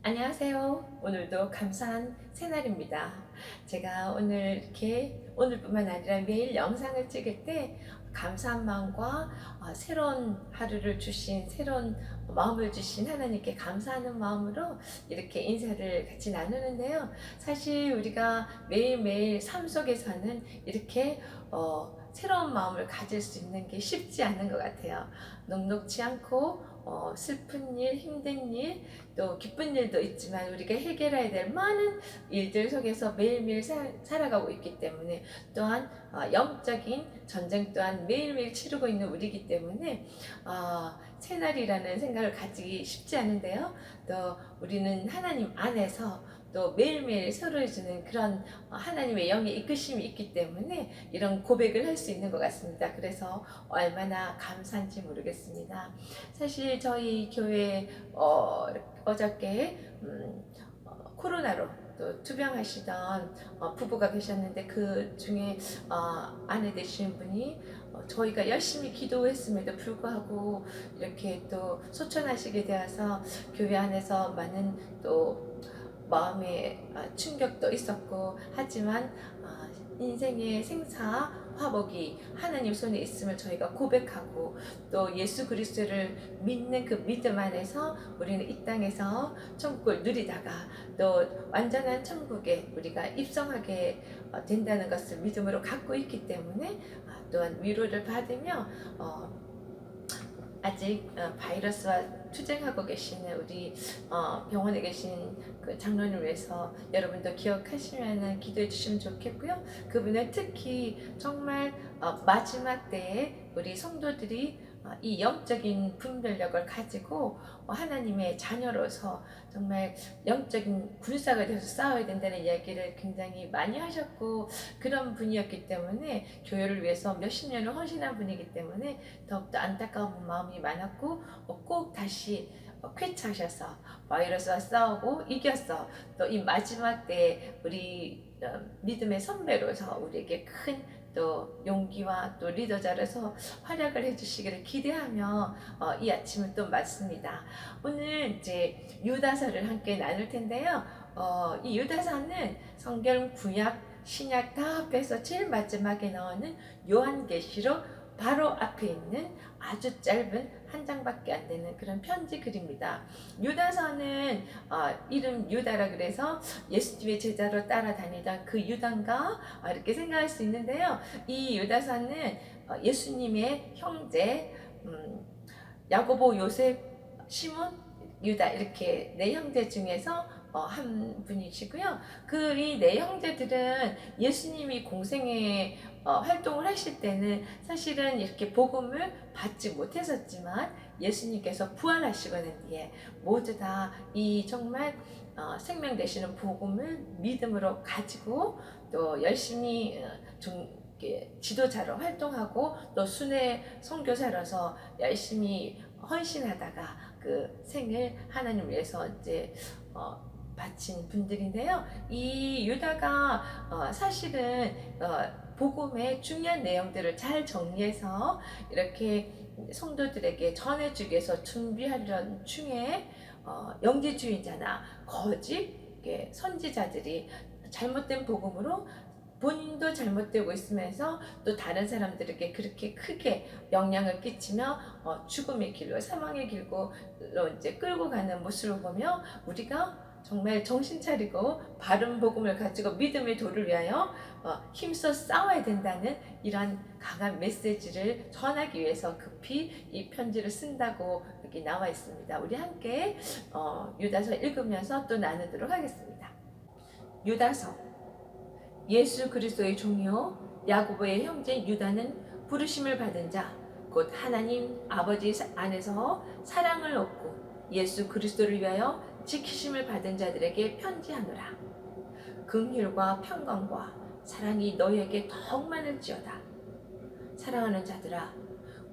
안녕하세요. 오늘도 감사한 새날입니다. 제가 오늘뿐만 아니라 매일 영상을 찍을 때 감사한 마음과 새로운 하루를 주신, 새로운 마음을 주신 하나님께 감사하는 마음으로 이렇게 인사를 같이 나누는데요. 사실 우리가 매일매일 삶 속에서는 이렇게 새로운 마음을 가질 수 있는 게 쉽지 않은 것 같아요. 녹록지 않고 슬픈 일, 힘든 일, 또 기쁜 일도 있지만 우리가 해결해야 될 많은 일들 속에서 매일매일 살아가고 있기 때문에, 또한 영적인 전쟁 또한 매일매일 치르고 있는 우리이기 때문에 새날이라는 생각을 가지기 쉽지 않은데요. 또 우리는 하나님 안에서 또 매일매일 서로해 주는 그런 하나님의 영의 이끄심이 있기 때문에 이런 고백을 할 수 있는 것 같습니다. 그래서 얼마나 감사한지 모르겠습니다. 사실 저희 교회 어저께 코로나로 또 투병하시던 부부가 계셨는데, 그 중에 아내 되시는 분이 저희가 열심히 기도했음에도 불구하고 이렇게 또 소천하시게 되어서 교회 안에서 많은 또 마음의 충격도 있었고, 하지만 인생의 생사 화복이 하나님 손에 있음을 저희가 고백하고, 또 예수 그리스도를 믿는 그 믿음 안에서 우리는 이 땅에서 천국을 누리다가 또 완전한 천국에 우리가 입성하게 된다는 것을 믿음으로 갖고 있기 때문에 또한 위로를 받으며 아직 바이러스와 투쟁하고 계시는 우리 병원에 계신 그 장로님을 위해서 여러분도 기억하시면 기도해 주시면 좋겠고요. 그분은 특히 정말 마지막 때에 우리 성도들이 이 영적인 분별력을 가지고 하나님의 자녀로서 정말 영적인 군사가 되어서 싸워야 된다는 이야기를 굉장히 많이 하셨고, 그런 분이었기 때문에 교회를 위해서 몇십 년을 헌신한 분이기 때문에 더욱더 안타까운 마음이 많았고, 꼭 다시 쾌차하셔서 바이러스와 싸우고 이겼어. 또 이 마지막 때 우리 믿음의 선배로서 우리에게 큰 또 용기와 또 리더자로서 활약을 해주시기를 기대하며 이 아침은 또 맞습니다. 오늘 이제 유다서를 함께 나눌 텐데요. 이 유다서는 성경 구약 신약 다 합해서 제일 마지막에 나오는 요한계시록 바로 앞에 있는 아주 짧은 한 장밖에 안 되는 그런 편지 글입니다. 유다서는 이름 유다라 그래서 예수님의 제자로 따라다니던 그 유다인가 이렇게 생각할 수 있는데요. 이 유다서는 예수님의 형제 야고보, 요셉, 시몬, 유다 이렇게 네 형제 중에서 한 분이시고요. 그 이 네 형제들은 예수님이 공생에 활동을 하실 때는 사실은 이렇게 복음을 받지 못했었지만, 예수님께서 부활하시고 난 뒤에 모두 다 이 정말 생명 되시는 복음을 믿음으로 가지고 또 열심히 지도자로 활동하고, 또 순회 선교사로서 열심히 헌신하다가 그 생을 하나님 위해서 이제 바친 분들인데요. 이 유다가 사실은 복음의 중요한 내용들을 잘 정리해서 이렇게 성도들에게 전해주기 위해서 준비하려는 중에 영지주의자나 거짓 선지자들이 잘못된 복음으로 본인도 잘못되고 있으면서 또 다른 사람들에게 그렇게 크게 영향을 끼치며 죽음의 길로, 사망의 길로 이제 끌고 가는 모습을 보며, 우리가 정말 정신 차리고 바른 복음을 가지고 믿음의 도를 위하여 힘써 싸워야 된다는 이런 강한 메시지를 전하기 위해서 급히 이 편지를 쓴다고 여기 나와 있습니다. 우리 함께 유다서 읽으면서 또 나누도록 하겠습니다. 유다서. 예수 그리스도의 종이요 야고보의 형제 유다는 부르심을 받은 자, 곧 하나님 아버지 안에서 사랑을 얻고 예수 그리스도를 위하여 지키심을 받은 자들에게 편지하노라. 긍휼과 평강과 사랑이 너희에게 더욱 많을지어다. 사랑하는 자들아,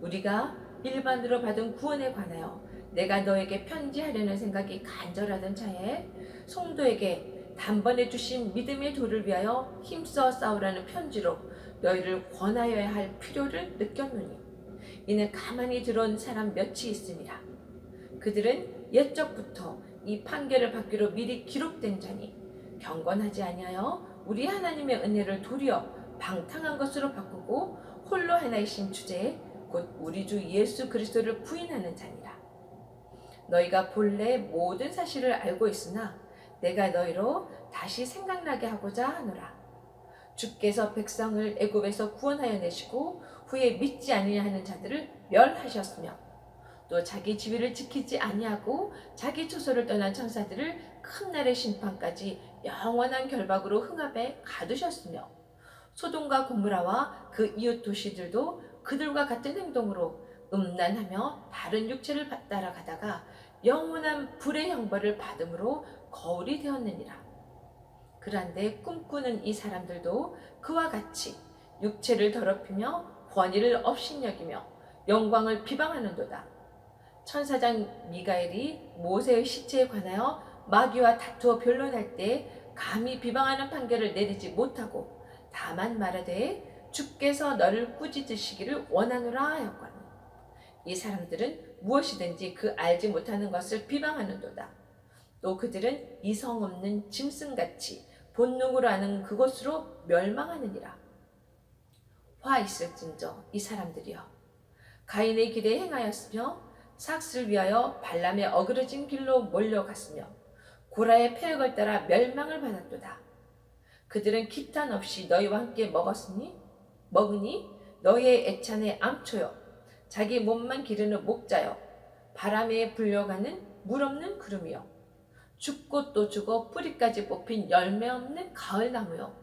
우리가 일반으로 받은 구원에 관하여 내가 너에게 편지하려는 생각이 간절하던 차에 성도에게 단번에 주신 믿음의 도를 위하여 힘써 싸우라는 편지로 너희를 권하여야 할 필요를 느꼈노니, 이는 가만히 들어온 사람 몇이 있음이라. 그들은 옛적부터 이 판결을 받기로 미리 기록된 자니 경건하지 아니하여 우리 하나님의 은혜를 도리어 방탕한 것으로 바꾸고 홀로 하나이신 주제 곧 우리 주 예수 그리스도를 부인하는 자니라. 너희가 본래 모든 사실을 알고 있으나 내가 너희로 다시 생각나게 하고자 하노라. 주께서 백성을 애굽에서 구원하여 내시고 후에 믿지 아니하는 하는 자들을 멸하셨으며 또 자기 지위를 지키지 아니하고 자기 초소를 떠난 천사들을 큰 날의 심판까지 영원한 결박으로 흥합에 가두셨으며 소돔과 고무라와 그 이웃 도시들도 그들과 같은 행동으로 음란하며 다른 육체를 따라가다가 영원한 불의 형벌을 받음으로 거울이 되었느니라. 그런데 꿈꾸는 이 사람들도 그와 같이 육체를 더럽히며 권위를 업신여기며 영광을 비방하는도다. 천사장 미가엘이 모세의 시체에 관하여 마귀와 다투어 변론할 때 감히 비방하는 판결을 내리지 못하고 다만 말하되 주께서 너를 꾸짖으시기를 원하노라 하였거니 이 사람들은 무엇이든지 그 알지 못하는 것을 비방하는도다. 또 그들은 이성 없는 짐승같이 본능으로 아는 그것으로 멸망하느니라. 화 있을진저 이 사람들이여 가인의 길에 행하였으며 삭스를 위하여 발람의 어그러진 길로 몰려갔으며 고라의 패역을 따라 멸망을 받았도다. 그들은 기탄 없이 너희와 함께 먹으니 너희의 애찬의 암초여 자기 몸만 기르는 목자여 바람에 불려가는 물 없는 구름이여 죽고 또 죽어 뿌리까지 뽑힌 열매 없는 가을나무여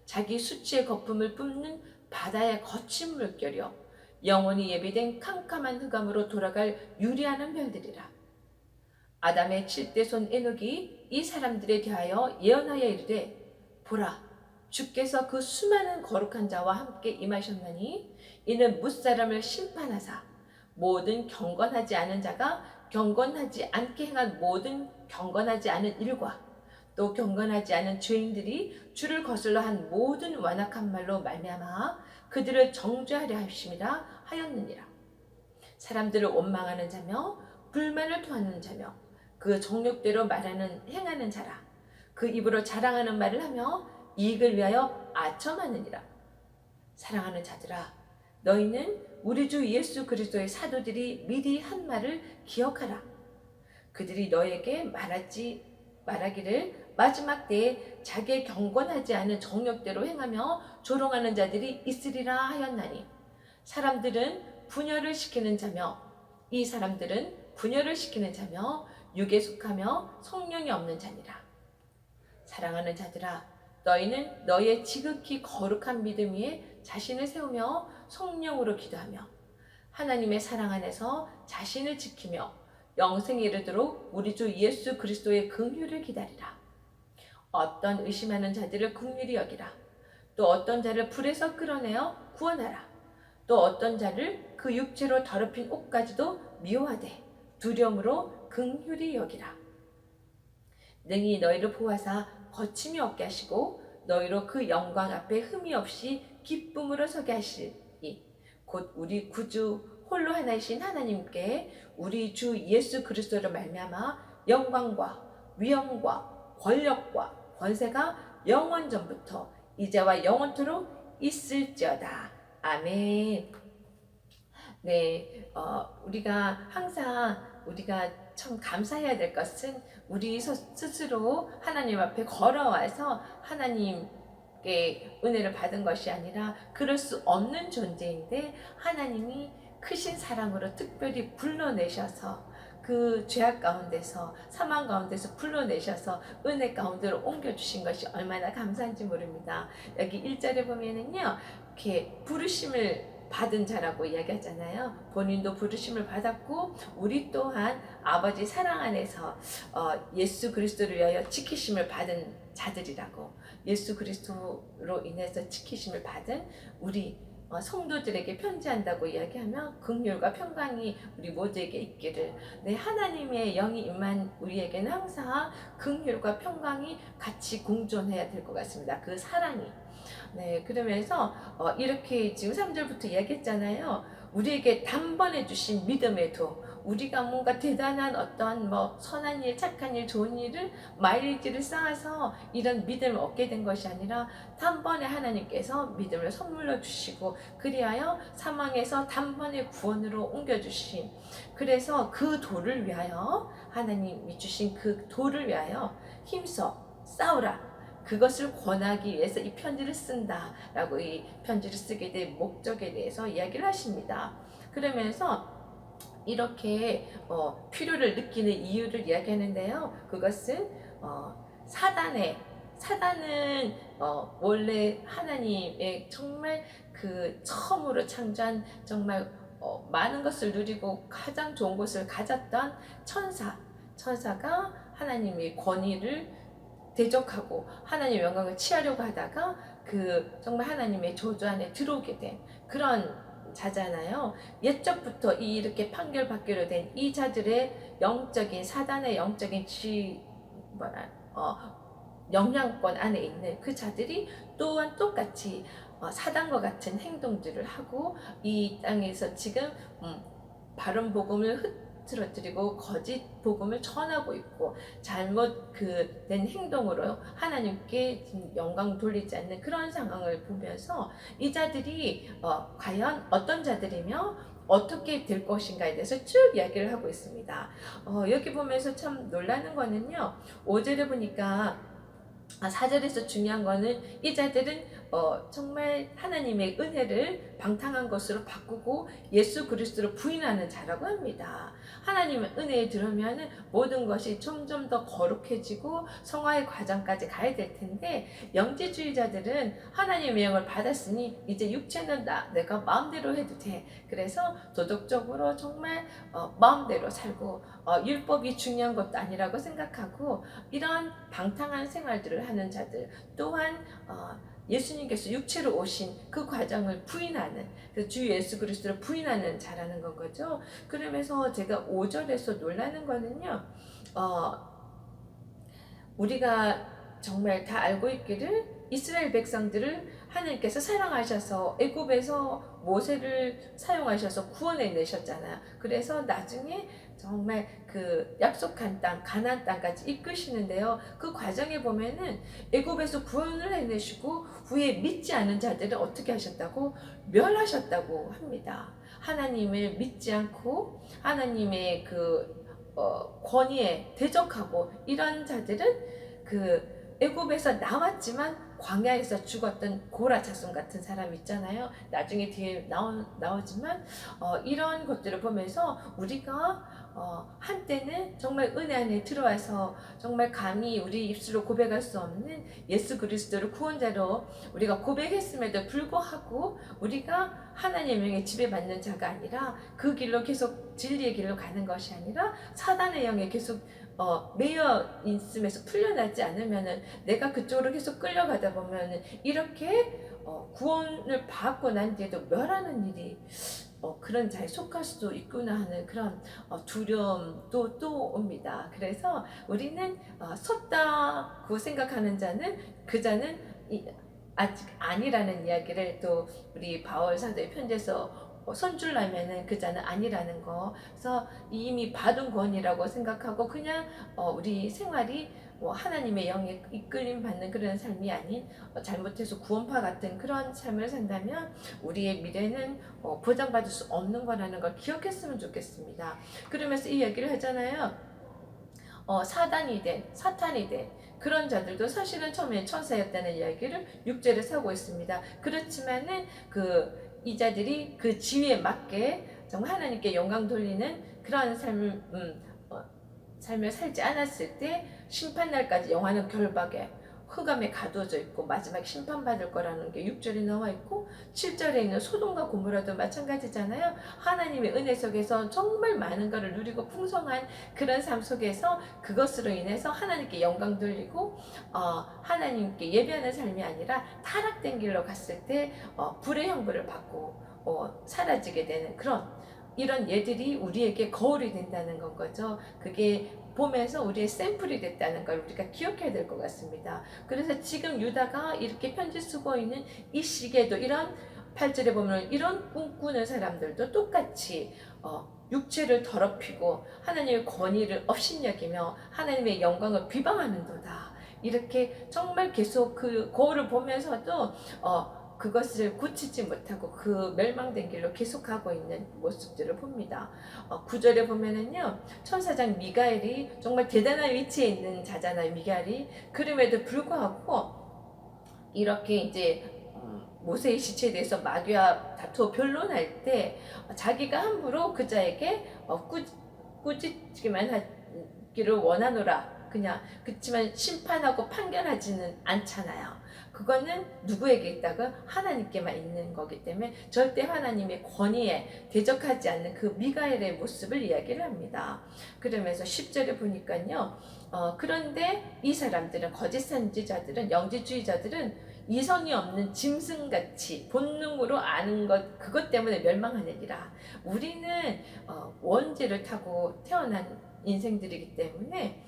자기 수치의 거품을 뿜는 바다의 거친 물결이여 영원히 예비된 캄캄한 흑암으로 돌아갈 유리하는 별들이라. 아담의 7대 손 에녹이 이 사람들에 대하여 예언하여 이르되 보라 주께서 그 수많은 거룩한 자와 함께 임하셨나니 이는 무사람을 심판하사 모든 경건하지 않은 자가 경건하지 않게 행한 모든 경건하지 않은 일과 또 경건하지 않은 죄인들이 주를 거슬러 한 모든 완악한 말로 말미암아 그들을 정죄하려 하심이라 하였느니라. 사람들을 원망하는 자며 불만을 토하는 자며 그 정욕대로 말하는 행하는 자라. 그 입으로 자랑하는 말을 하며 이익을 위하여 아첨하느니라. 사랑하는 자들아 너희는 우리 주 예수 그리스도의 사도들이 미리 한 말을 기억하라. 그들이 너에게 말하기를 마지막 때에 자기의 경건하지 않은 정욕대로 행하며 조롱하는 자들이 있으리라 하였나니 사람들은 분열을 시키는 자며 이 사람들은 분열을 시키는 자며 육에 속하며 성령이 없는 자니라. 사랑하는 자들아 너희는 너희의 지극히 거룩한 믿음 위에 자신을 세우며 성령으로 기도하며 하나님의 사랑 안에서 자신을 지키며 영생에 이르도록 우리 주 예수 그리스도의 긍휼을 기다리라. 어떤 의심하는 자들을 긍휼히 여기라. 또 어떤 자를 불에서 끌어내어 구원하라. 또 어떤 자를 그 육체로 더럽힌 옷까지도 미워하되 두려움으로 긍휼히 여기라. 능히 너희를 보호하사 거침이 없게 하시고 너희로 그 영광 앞에 흠이 없이 기쁨으로 서게 하시니 곧 우리 구주 홀로 하나이신 하나님께 우리 주 예수 그리스도로 말미암아 영광과 위엄과 권력과 권세가 영원전부터 이제와 영원토록 있을지어다. 아멘. 네, 우리가 항상 참 감사해야 될 것은 우리 스스로 하나님 앞에 걸어와서 하나님께 은혜를 받은 것이 아니라 그럴 수 없는 존재인데 하나님이 크신 사랑으로 특별히 불러내셔서 그 죄악 가운데서 사망 가운데서 불러내셔서 은혜 가운데로 옮겨주신 것이 얼마나 감사한지 모릅니다. 여기 1절에 보면은요 이렇게 부르심을 받은 자라고 이야기하잖아요. 본인도 부르심을 받았고 우리 또한 아버지 사랑 안에서 예수 그리스도를 위하여 지키심을 받은 자들이라고. 예수 그리스도로 인해서 지키심을 받은 우리 성도들에게 편지한다고 이야기하며 긍휼과 평강이 우리 모두에게 있기를. 네, 하나님의 영이 임한 우리에게는 항상 긍휼과 평강이 같이 공존해야 될 것 같습니다. 그 사랑이. 네, 그러면서 이렇게 지금 3절부터 이야기했잖아요. 우리에게 단번에 주신 믿음에도 우리가 뭔가 대단한 어떤 뭐 선한 일, 착한 일, 좋은 일을 마일리지를 쌓아서 이런 믿음을 얻게 된 것이 아니라 단번에 하나님께서 믿음을 선물로 주시고 그리하여 사망에서 단번에 구원으로 옮겨주신, 그래서 그 도를 위하여 하나님이 주신 그 도를 위하여 힘써 싸우라, 그것을 권하기 위해서 이 편지를 쓴다 라고 이 편지를 쓰게 된 목적에 대해서 이야기를 하십니다. 그러면서 이렇게 필요를 느끼는 이유를 이야기하는데요. 그것은 사단은 원래 하나님의 정말 그 처음으로 창조한 정말 많은 것을 누리고 가장 좋은 것을 가졌던 천사가 하나님의 권위를 대적하고 하나님의 영광을 취하려고 하다가 그 정말 하나님의 저주 안에 들어오게 된 그런 자잖아요. 옛적부터 이렇게 판결받기로 된 이 자들의 영적인 사단의 영적인 영향권 안에 있는 그 자들이 또한 똑같이 사단과 같은 행동들을 하고 이 땅에서 지금 바른 복음을 흐트러뜨리고 거짓 복음을 전하고 있고 잘못 된 행동으로 하나님께 영광 돌리지 않는 그런 상황을 보면서 이 자들이 과연 어떤 자들이며 어떻게 될 것인가에 대해서 쭉 이야기를 하고 있습니다. 여기 보면서 참 놀라는 거는요, 5절에 보니까 4절에서 중요한 거는 이 자들은 정말 하나님의 은혜를 방탕한 것으로 바꾸고 예수 그리스도를 부인하는 자라고 합니다. 하나님의 은혜에 들으면 모든 것이 점점 더 거룩해지고 성화의 과정까지 가야 될 텐데, 영지주의자들은 하나님의 영을 받았으니 이제 육체는 내가 마음대로 해도 돼. 그래서 도덕적으로 정말 마음대로 살고 율법이 중요한 것도 아니라고 생각하고 이런 방탕한 생활들을 하는 자들, 또한 예수님께서 육체로 오신 그 과정을 부인하는, 주 예수 그리스도를 부인하는 자라는 건 거죠. 그러면서 제가 5절에서 놀라는 거는요, 우리가 정말 다 알고 있기를 이스라엘 백성들을 하나님께서 사랑하셔서 애굽에서 모세를 사용하셔서 구원해 내셨잖아요. 그래서 나중에 정말 그 약속한 땅, 가나안 땅까지 이끄시는데요. 그 과정에 보면은 애굽에서 구원을 해내시고 후에 믿지 않은 자들은 어떻게 하셨다고? 멸하셨다고 합니다. 하나님을 믿지 않고 하나님의 권위에 대적하고 이런 자들은 애굽에서 나왔지만 광야에서 죽었던 고라 자손 같은 사람 있잖아요. 나중에 뒤에 나오지만 이런 것들을 보면서 우리가 한때는 정말 은혜 안에 들어와서 정말 감히 우리 입술로 고백할 수 없는 예수 그리스도를 구원자로 우리가 고백했음에도 불구하고 우리가 하나님의 영에 지배받는 자가 아니라 그 길로 계속 진리의 길로 가는 것이 아니라 사단의 영에 계속 매여 있음에서 풀려나지 않으면은 내가 그쪽으로 계속 끌려가다 보면은 이렇게 구원을 받고 난 뒤에도 멸하는 일이 그런 자에 속할 수도 있구나 하는 그런 두려움도 또 옵니다. 그래서 우리는 섰다고 생각하는 자는 그 자는 아직 아니라는 이야기를 또 우리 바울 사도의 편지에서 선줄라면은 그 자는 아니라는 거. 그래서 이미 받은 권이라고 생각하고 그냥 우리 생활이 하나님의 영에 이끌림 받는 그런 삶이 아닌 잘못해서 구원파 같은 그런 삶을 산다면 우리의 미래는 보장받을 수 없는 거라는 걸 기억했으면 좋겠습니다. 그러면서 이 얘기를 하잖아요. 사탄이 된 그런 자들도 사실은 처음에 천사였다는 이야기를 6절에 하고 있습니다. 그렇지만은 이 자들이 그 지위에 맞게 정말 하나님께 영광 돌리는 그런 삶을 살지 않았을 때 심판날까지 영화는 결박에 흑암에 가두어져 있고 마지막 심판받을 거라는 게 6절에 나와 있고 7절에 있는 소돔과 고모라도 마찬가지잖아요. 하나님의 은혜 속에서 정말 많은 것을 누리고 풍성한 그런 삶 속에서 그것으로 인해서 하나님께 영광 돌리고 하나님께 예배하는 삶이 아니라 타락된 길로 갔을 때 불의 형벌을 받고 사라지게 되는 이런 예들이 우리에게 거울이 된다는 건 거죠. 그게 보면서 우리의 샘플이 됐다는 걸 우리가 기억해야 될 것 같습니다. 그래서 지금 유다가 이렇게 편지 쓰고 있는 이 시기에도 이런 8절에 보면 이런 꿈꾸는 사람들도 똑같이 육체를 더럽히고 하나님의 권위를 업신여기며 하나님의 영광을 비방하는도다. 이렇게 정말 계속 그 거울을 보면서도 그것을 고치지 못하고 그 멸망된 길로 계속하고 있는 모습들을 봅니다. 9절에 보면은요, 천사장 미가엘이 정말 대단한 위치에 있는 자잖아요. 미가엘이. 그럼에도 불구하고 이렇게 이제 모세의 시체에 대해서 마귀와 다투어 변론할 때 자기가 함부로 그자에게 꾸짖기만 하기를 원하노라. 그냥 그렇지만 심판하고 판결하지는 않잖아요. 그거는 누구에게 있다가 하나님께만 있는 거기 때문에 절대 하나님의 권위에 대적하지 않는 그 미가엘의 모습을 이야기를 합니다. 그러면서 10절에 보니까요, 그런데 이 사람들은, 거짓 선지자들은, 영지주의자들은 이성이 없는 짐승같이 본능으로 아는 것, 그것 때문에 멸망하느니라. 우리는 원죄를 타고 태어난 인생들이기 때문에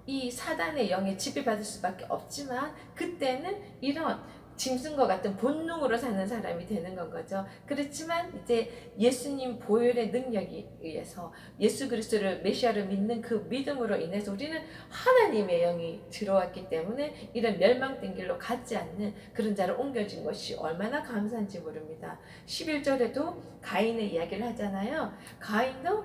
이 사단의 영에 지배받을 수밖에 없지만 그때는 이런 짐승과 같은 본능으로 사는 사람이 되는 건 거죠. 그렇지만 이제 예수님 보혈의 능력에 의해서 예수 그리스도를 메시아를 믿는 그 믿음으로 인해서 우리는 하나님의 영이 들어왔기 때문에 이런 멸망된 길로 가지 않는 그런 자를 옮겨진 것이 얼마나 감사한지 모릅니다. 11절에도 가인의 이야기를 하잖아요. 가인도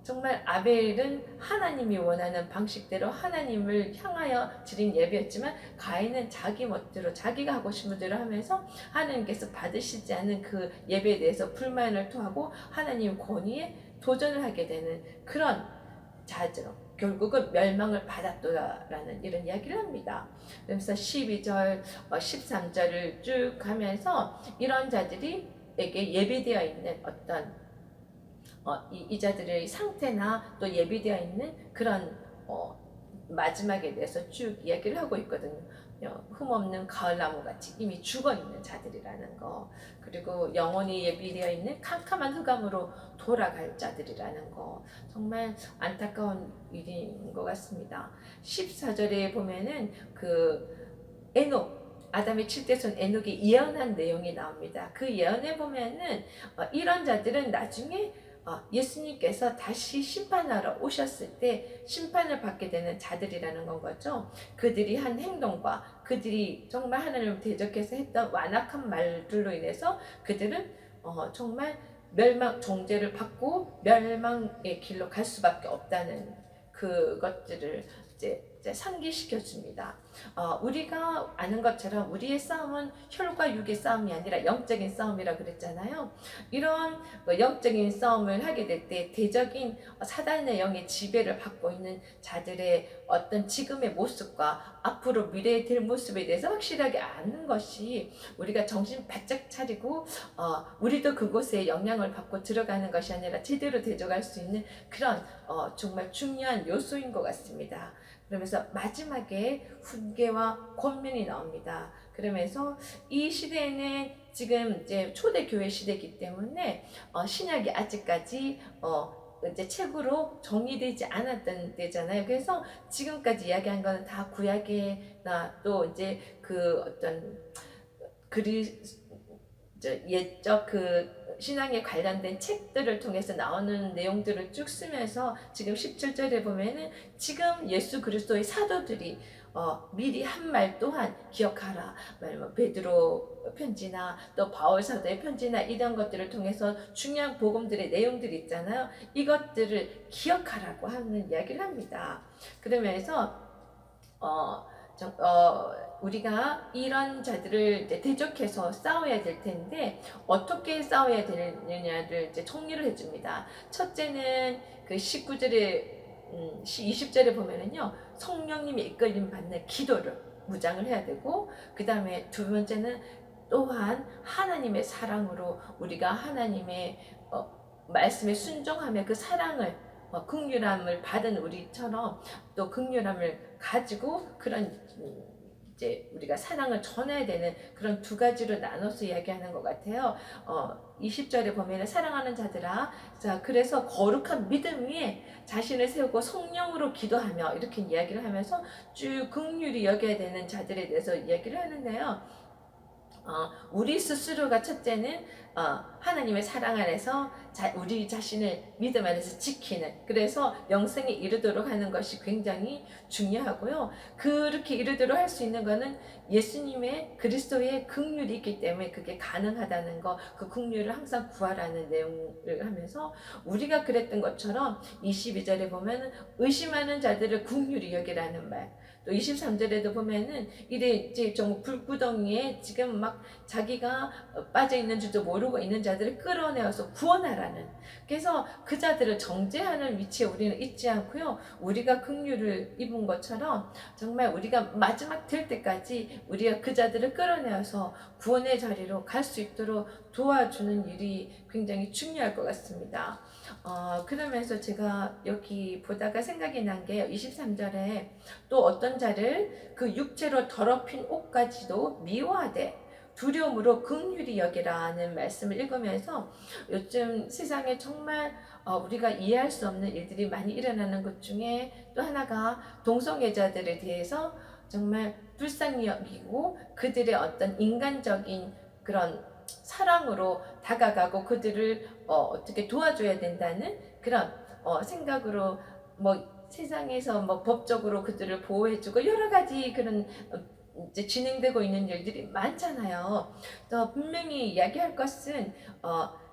정말 아벨은 하나님이 원하는 방식대로 하나님을 향하여 드린 예배였지만 가인은 자기 멋대로 자기가 하고 싶은 대로 하면서 하나님께서 받으시지 않은 그 예배에 대해서 불만을 토하고 하나님의 권위에 도전을 하게 되는 그런 자죠. 결국은 멸망을 받았더라라는 이런 이야기를 합니다. 그래서 12절, 13절을 쭉 가면서 이런 자들이에게 예비되어 있는 어떤 이 자들의 상태나 또 예비되어 있는 그런 마지막에 대해서 쭉 이야기를 하고 있거든요. 흠없는 가을나무같이 이미 죽어있는 자들이라는 거, 그리고 영원히 예비되어 있는 캄캄한 흑암으로 돌아갈 자들이라는 거, 정말 안타까운 일인 것 같습니다. 14절에 보면은 그 에녹, 아담의 7대손 에녹이 예언한 내용이 나옵니다. 그 예언에 보면은 이런 자들은 나중에 예수님께서 다시 심판하러 오셨을 때 심판을 받게 되는 자들이라는 건 거죠. 그들이 한 행동과 그들이 정말 하나님을 대적해서 했던 완악한 말들로 인해서 그들은 정말 멸망, 정죄를 받고 멸망의 길로 갈 수밖에 없다는 그것들을 이제 상기시켜 줍니다. 우리가 아는 것처럼 우리의 싸움은 혈과 육의 싸움이 아니라 영적인 싸움이라 그랬잖아요. 이런 영적인 싸움을 하게 될 때 대적인 사단의 영의 지배를 받고 있는 자들의 어떤 지금의 모습과 앞으로 미래에 될 모습에 대해서 확실하게 아는 것이 우리가 정신 바짝 차리고 우리도 그곳에 영향을 받고 들어가는 것이 아니라 제대로 대적할 수 있는 그런 정말 중요한 요소인 것 같습니다. 그러면서 마지막에 훈계와 권면이 나옵니다. 그러면서 이 시대에는 지금 이제 초대교회 시대이기 때문에 신약이 아직까지 이제 책으로 정리되지 않았던 때잖아요. 그래서 지금까지 이야기한 거는 다 구약이나 또 이제 그 어떤 옛적 그 신앙에 관련된 책들을 통해서 나오는 내용들을 쭉 쓰면서 지금 17절에 보면은 지금 예수 그리스도의 사도들이 미리 한 말 또한 기억하라. 베드로 편지나 또 바울 사도의 편지나 이런 것들을 통해서 중요한 복음들의 내용들이 있잖아요. 이것들을 기억하라고 하는 이야기를 합니다. 그러면서 우리가 이런 자들을 이제 대적해서 싸워야 될 텐데 어떻게 싸워야 되느냐를 이제 정리를 해줍니다. 첫째는 그 19절에 20절에 보면은요, 성령님이 이끌림 받는 기도를 무장을 해야 되고, 그 다음에 두 번째는 또한 하나님의 사랑으로 우리가 하나님의 말씀에 순종하며 그 사랑을 긍휼함을 받은 우리처럼 또 긍휼함을 가지고 그런 이제 우리가 사랑을 전해야 되는 그런 두 가지로 나눠서 이야기하는 것 같아요. 20절에 보면 사랑하는 자들아, 자 그래서 거룩한 믿음 위에 자신을 세우고 성령으로 기도하며 이렇게 이야기를 하면서 쭉 긍휼히 여겨야 되는 자들에 대해서 이야기를 하는데요. 우리 스스로가 첫째는 하나님의 사랑 안에서 우리 자신을 믿음 안에서 지키는, 그래서 영생에 이르도록 하는 것이 굉장히 중요하고요. 그렇게 이르도록 할 수 있는 것은 예수님의 그리스도의 긍휼이 있기 때문에 그게 가능하다는 거, 그 긍휼을 항상 구하라는 내용을 하면서 우리가 그랬던 것처럼 22절에 보면 의심하는 자들을 긍휼히 여기라는 말, 또 23절에도 보면은 이래 이제 정말 불구덩이에 지금 막 자기가 빠져 있는 줄도 모르고 있는 자들을 끌어내어서 구원하라는, 그래서 그 자들을 정죄하는 위치에 우리는 있지 않고요, 우리가 긍휼을 입은 것처럼 정말 우리가 마지막 될 때까지 우리가 그 자들을 끌어내어서 구원의 자리로 갈 수 있도록 도와주는 일이 굉장히 중요할 것 같습니다. 그러면서 제가 여기 보다가 생각이 난 게 23절에 또 어떤 자를 그 육체로 더럽힌 옷까지도 미워하되 두려움으로 긍휼히 여기라는 말씀을 읽으면서 요즘 세상에 정말 우리가 이해할 수 없는 일들이 많이 일어나는 것 중에 또 하나가 동성애자들에 대해서 정말 불쌍히 여기고 그들의 어떤 인간적인 그런 사랑으로 다가가고 그들을 어떻게 도와줘야 된다는 그런 생각으로 세상에서 법적으로 그들을 보호해주고 여러 가지 그런 이제 진행되고 있는 일들이 많잖아요. 또 분명히 이야기할 것은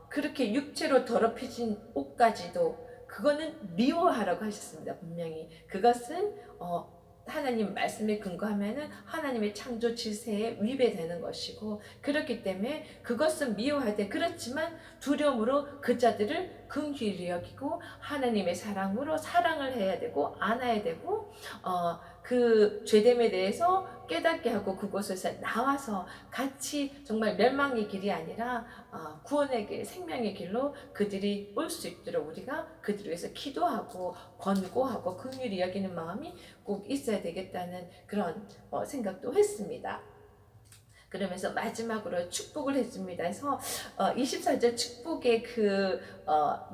그렇게 육체로 더럽혀진 옷까지도 그거는 미워하라고 하셨습니다. 분명히 그것은 하나님 말씀에 근거하면은 하나님의 창조 질서에 위배되는 것이고, 그렇기 때문에 그것은 미워하되 그렇지만 두려움으로 그 자들을 긍휼히 여기고 하나님의 사랑으로 사랑을 해야 되고 안아야 되고 그 죄됨에 대해서 깨닫게 하고 그곳에서 나와서 같이 정말 멸망의 길이 아니라 구원의 길, 생명의 길로 그들이 올 수 있도록 우리가 그들을 위해서 기도하고 권고하고 긍휼히 여기는 마음이 꼭 있어야 되겠다는 그런 생각도 했습니다. 그러면서 마지막으로 축복을 해줍니다. 그래서 24절 축복의 그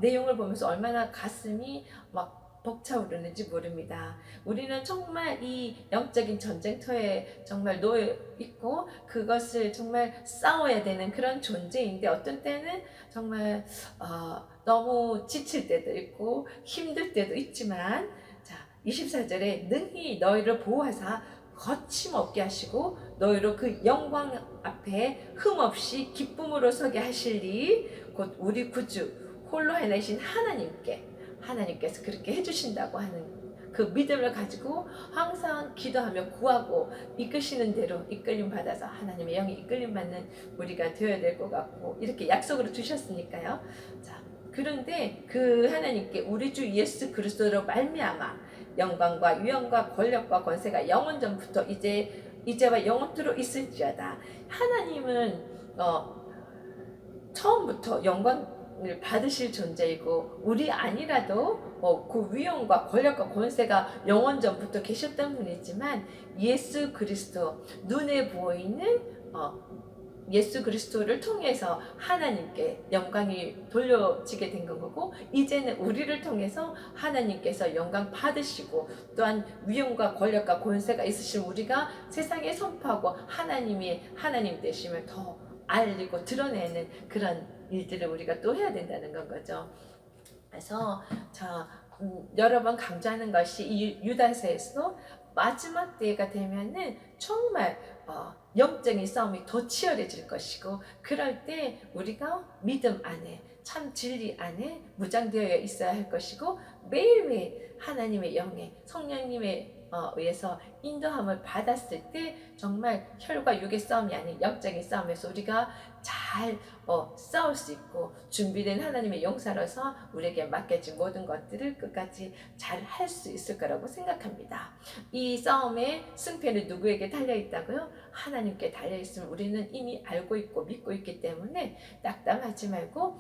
내용을 보면서 얼마나 가슴이 막 벅차오르는지 모릅니다. 우리는 정말 이 영적인 전쟁터에 정말 놓여 있고 그것을 정말 싸워야 되는 그런 존재인데, 어떤 때는 정말 너무 지칠 때도 있고 힘들 때도 있지만, 자 24절에 능히 너희를 보호하사 거침없게 하시고 너희로 그 영광 앞에 흠없이 기쁨으로 서게 하시리 곧 우리 구주 홀로 하나이신 하나님께서 그렇게 해주신다고 하는 그 믿음을 가지고 항상 기도하며 구하고 이끄시는 대로 이끌림 받아서 하나님의 영이 이끌림 받는 우리가 되어야 될 것 같고, 이렇게 약속으로 주셨으니까요. 자, 그런데 그 하나님께 우리 주 예수 그리스도로 말미암아 영광과 위엄과 권력과 권세가 영원 전부터 이제와 영원토록 있을지어다. 하나님은 처음부터 영광을 받으실 존재이고 우리 아니라도 그 위엄과 권력과 권세가 영원 전부터 계셨던 분이지만, 예수 그리스도 눈에 보이는 예수 그리스도를 통해서 하나님께 영광이 돌려지게 된 거고, 이제는 우리를 통해서 하나님께서 영광 받으시고 또한 위엄과 권력과 권세가 있으신 우리가 세상에 선포하고 하나님 되심을 더 알리고 드러내는 그런 일들을 우리가 또 해야 된다는 건 거죠. 그래서 여러 번 강조하는 것이 이 유다서에서 마지막 때가 되면은 정말 영적인 싸움이 더 치열해질 것이고, 그럴 때 우리가 믿음 안에 참 진리 안에 무장되어 있어야 할 것이고, 매일매일 하나님의 영에 성령님의 의해서 인도함을 받았을 때 정말 혈과 육의 싸움이 아닌 영적인 싸움에서 우리가 잘 싸울 수 있고 준비된 하나님의 용사로서 우리에게 맡겨진 모든 것들을 끝까지 잘 할 수 있을 거라고 생각합니다. 이 싸움의 승패는 누구에게 달려있다고요? 하나님께 달려있음을 우리는 이미 알고 있고 믿고 있기 때문에 낙담하지 말고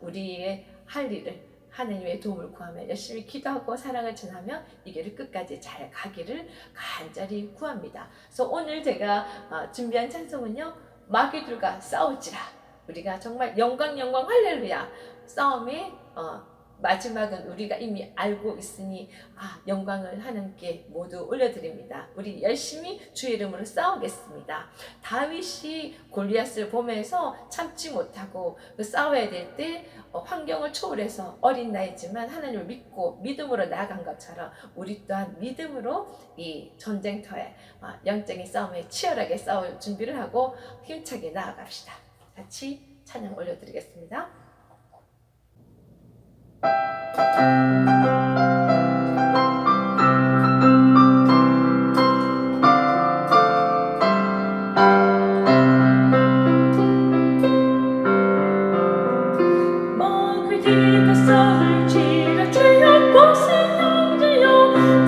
우리의 할 일을 하나님의 도움을 구하며 열심히 기도하고 사랑을 전하며 이 길을 끝까지 잘 가기를 간절히 구합니다. 그래서 오늘 제가 준비한 찬송은요, 마귀들과 싸울지라. 우리가 정말 영광 할렐루야 싸움에 마지막은 우리가 이미 알고 있으니 영광을 하나님께 모두 올려드립니다. 우리 열심히 주의 이름으로 싸우겠습니다. 다윗이 골리앗을 보면서 참지 못하고 싸워야 될 때 환경을 초월해서 어린 나이지만 하나님을 믿고 믿음으로 나아간 것처럼 우리 또한 믿음으로 이 전쟁터에 영적인 싸움에 치열하게 싸울 준비를 하고 힘차게 나아갑시다. 같이 찬양 올려드리겠습니다.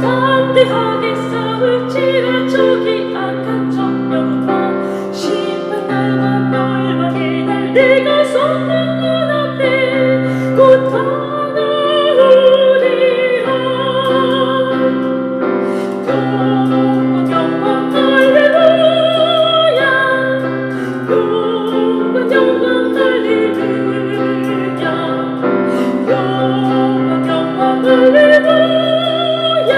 담대하게 싸울지라 저기 악한 적명과 심판 날과 멸망의 날 내가 섰는 눈앞에 곧 다가오리라. 영광 영광 할렐루야. 영광 영광 할렐루야. 영광 영광 할렐루야.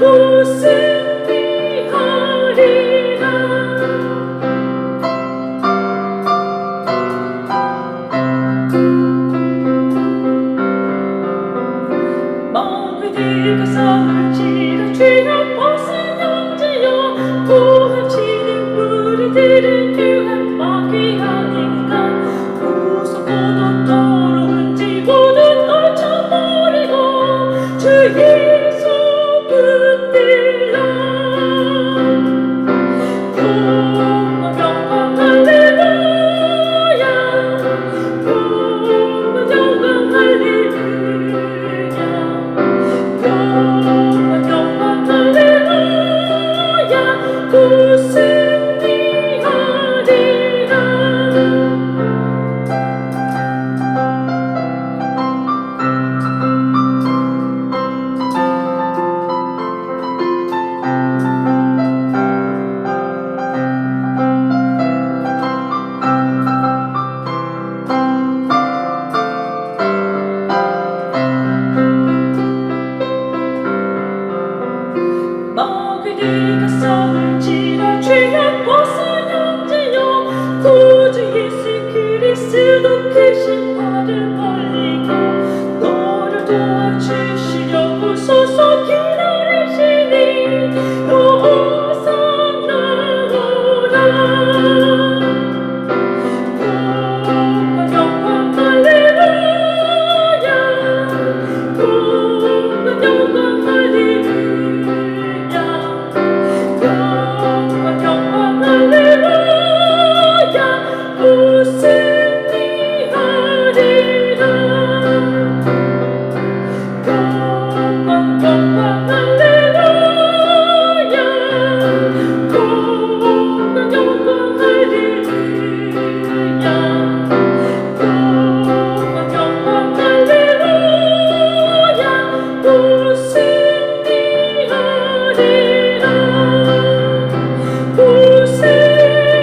곧 승리하리라. 마음을 들고 싸울지라 죄악 벗은 형제여 고함치는 우리들은 귀한 마귀 아닌가. 무섭고도 더러운지 모두 떨쳐버리고 주 예수 붙들라. 영광 영광 할렐루야. 영광 영광 할렐루야. 영광 영광 할렐루야. 곧 승리하리라. 마귀 네가 싸울지라 죄악 벗은 형제여 구주 예수 그리스도 크신 발을 벌리고 너를 도와주시려고 서서 기다리시니 너 어서 나오라. 영광 영광 할렐루야. 영광 영광 할렐루야. 영광 영광 할렐루야. 곧 승리하리라. 영광 영광 할렐루야. 영광 영광 할렐루야. 영광 영광 할렐루야. 곧 승리하리라. 곧 승리하리라.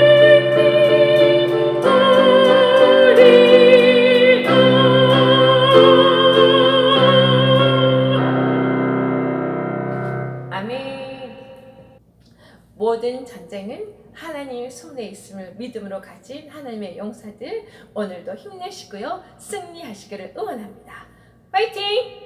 아멘. 모든 전쟁은 하나님의 손에 있음을 믿음으로 가진 하나님의 용사들 오늘도 힘내시고요. 승리하시기를 응원합니다. 파이팅!